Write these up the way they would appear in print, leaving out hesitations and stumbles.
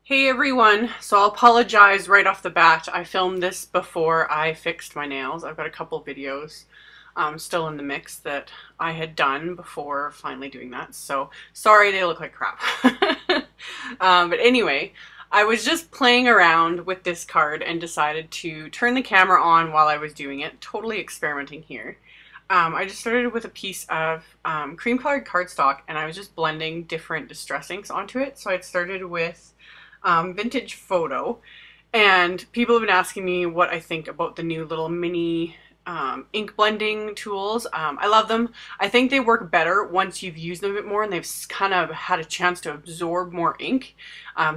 Hey everyone, so I'll apologize right off the bat. I filmed this before I fixed my nails. I've got a couple videos still in the mix that I had done before finally doing that. So sorry they look like crap. But anyway, I was just playing around with this card and decided to turn the camera on while I was doing it. Totally experimenting here. I just started with a piece of cream colored cardstock and I was just blending different distress inks onto it. So I'd started with Vintage Photo, and people have been asking me what I think about the new little mini ink blending tools. I love them. I think they work better once you've used them a bit more and they've kind of had a chance to absorb more ink.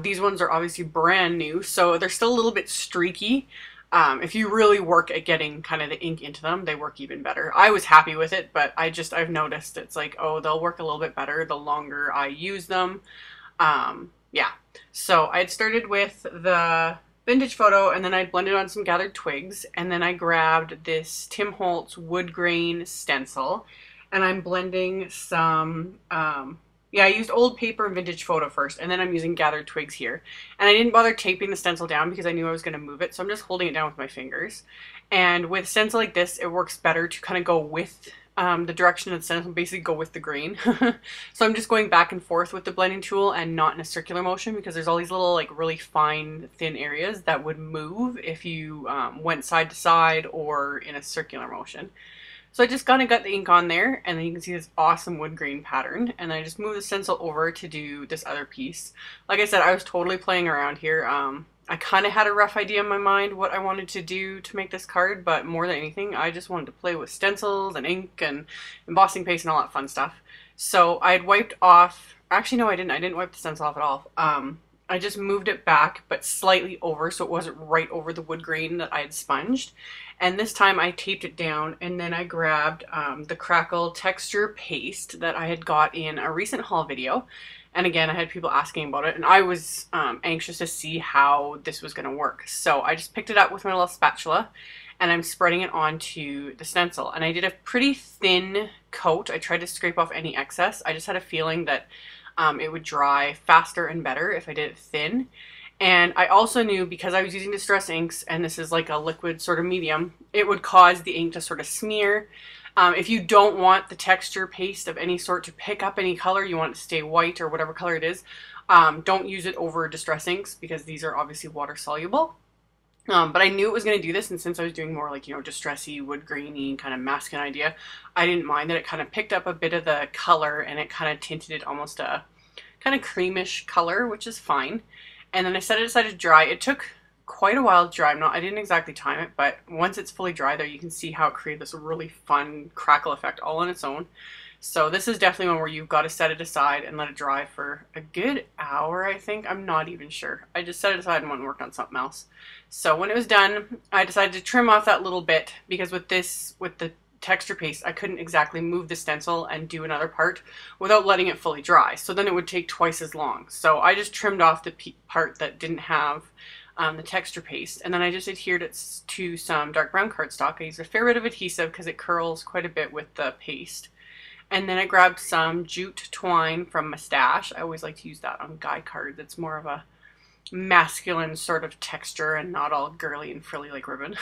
These ones are obviously brand new, so they're still a little bit streaky. If you really work at getting kind of the ink into them, they work even better. I was happy with it, but I've noticed it's like, oh, they'll work a little bit better the longer I use them. Yeah, so I had started with the Vintage Photo and then I blended on some gathered twigs, and then I grabbed this Tim Holtz wood grain stencil and I'm blending some, yeah, I used old paper and Vintage Photo first, and then I'm using gathered twigs here. And I didn't bother taping the stencil down because I knew I was going to move it, so I'm just holding it down with my fingers. And with stencil like this, it works better to kind of go with the direction of the stencil, basically go with the grain. So I'm just going back and forth with the blending tool and not in a circular motion, because there's all these little like really fine thin areas that would move if you went side to side or in a circular motion. So I just kind of got the ink on there, and then you can see this awesome wood grain pattern, and I just moved the stencil over to do this other piece. Like I said, I was totally playing around here. I kind of had a rough idea in my mind what I wanted to do to make this card, but more than anything, I just wanted to play with stencils and ink and embossing paste and all that fun stuff. So I had wiped off, actually no I didn't wipe the stencil off at all. I just moved it back, but slightly over, so it wasn't right over the wood grain that I had sponged. And this time I taped it down, and then I grabbed the Crackle texture paste that I had got in a recent haul video. And again, I had people asking about it, and I was anxious to see how this was going to work. So I just picked it up with my little spatula, and I'm spreading it onto the stencil. And I did a pretty thin coat. I tried to scrape off any excess. I just had a feeling that it would dry faster and better if I did it thin. And I also knew, because I was using distress inks and this is like a liquid sort of medium, it would cause the ink to sort of smear. If you don't want the texture paste of any sort to pick up any color, you want it to stay white or whatever color it is, don't use it over distress inks, because these are obviously water soluble. But I knew it was going to do this, and since I was doing more like, you know, distressy, wood grainy, kind of masculine idea, I didn't mind that it kind of picked up a bit of the color and it kind of tinted it almost a kind of creamish color, which is fine. And then I set it aside to dry. It took quite a while to dry. I didn't exactly time it, but once it's fully dry there, you can see how it created this really fun crackle effect all on its own. So this is definitely one where you've got to set it aside and let it dry for a good hour, I think. I'm not even sure. I just set it aside and went and worked on something else. So when it was done, I decided to trim off that little bit, because with the texture paste, I couldn't exactly move the stencil and do another part without letting it fully dry. So then it would take twice as long. So I just trimmed off the part that didn't have the texture paste, and then I just adhered it to some dark brown cardstock. I used a fair bit of adhesive because it curls quite a bit with the paste. And then I grabbed some jute twine from my stash. I always like to use that on guy cards. It's more of a masculine sort of texture and not all girly and frilly like ribbon.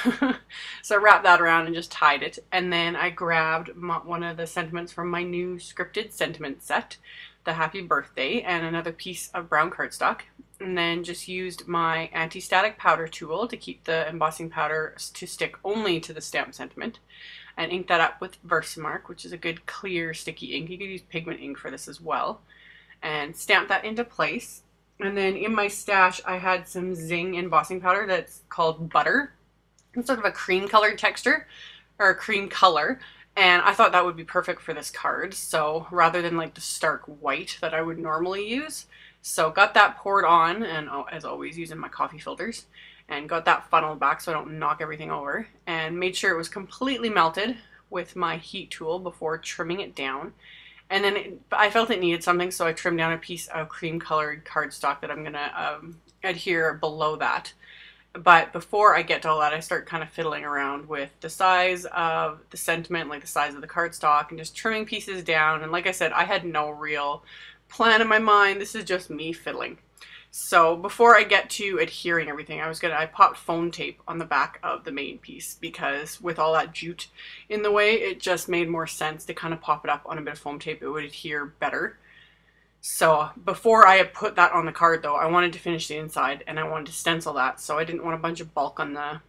So I wrapped that around and just tied it. And then I grabbed one of the sentiments from my new scripted sentiment set, the Happy Birthday, and another piece of brown cardstock. And then just used my anti-static powder tool to keep the embossing powder to stick only to the stamp sentiment, and ink that up with Versamark, which is a good clear sticky ink. You could use pigment ink for this as well, and stamp that into place. And then in my stash I had some Zing embossing powder that's called Butter. It's sort of a cream colored texture, or a cream color, and I thought that would be perfect for this card. So rather than like the stark white that I would normally use, so got that poured on, and as always using my coffee filters, and got that funneled back so I don't knock everything over, and made sure it was completely melted with my heat tool before trimming it down. And then I felt it needed something, so I trimmed down a piece of cream colored cardstock that I'm gonna adhere below that. But before I get to all that, I start kind of fiddling around with the size of the sentiment, like the size of the cardstock, and just trimming pieces down. And like I said, I had no real plan in my mind. This is just me fiddling. So before I get to adhering everything, I popped foam tape on the back of the main piece because with all that jute in the way, it just made more sense to kind of pop it up on a bit of foam tape. It would adhere better. So before I had put that on the card though, I wanted to finish the inside and I wanted to stencil that. So I didn't want a bunch of bulk on the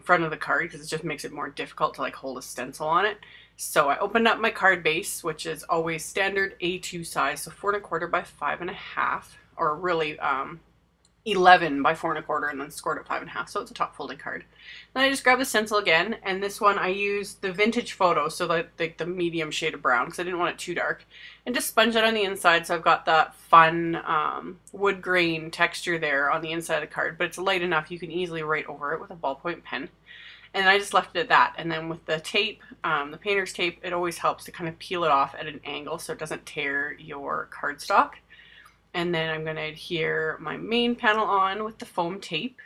front of the card because it just makes it more difficult to like hold a stencil on it. So I opened up my card base, which is always standard A2 size, so 4¼ by 5½, or really 11 by 4¼ and then scored at 5½, so it's a top folding card. Then I just grabbed the stencil again, and this one I used the vintage photo, so like the medium shade of brown, because I didn't want it too dark, and just sponge it on the inside, so I've got that fun wood grain texture there on the inside of the card, but it's light enough you can easily write over it with a ballpoint pen. And I just left it at that. And then with the tape, the painter's tape, it always helps to kind of peel it off at an angle so it doesn't tear your cardstock. And then I'm going to adhere my main panel on with the foam tape.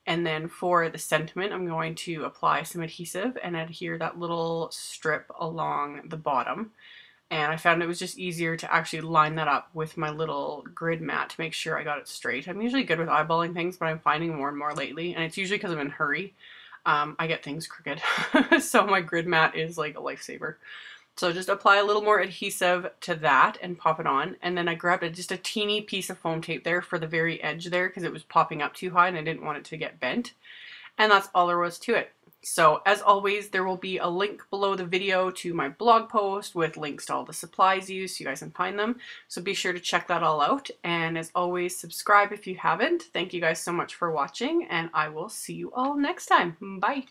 And then for the sentiment, I'm going to apply some adhesive and adhere that little strip along the bottom. And I found it was just easier to actually line that up with my little grid mat to make sure I got it straight. I'm usually good with eyeballing things, but I'm finding more and more lately. And it's usually because I'm in a hurry. I get things crooked. So my grid mat is like a lifesaver. So just apply a little more adhesive to that and pop it on. And then I grabbed just a teeny piece of foam tape there for the very edge there because it was popping up too high and I didn't want it to get bent. And that's all there was to it. So as always, there will be a link below the video to my blog post with links to all the supplies used so you guys can find them. So be sure to check that all out. And as always, subscribe if you haven't. Thank you guys so much for watching and I will see you all next time. Bye.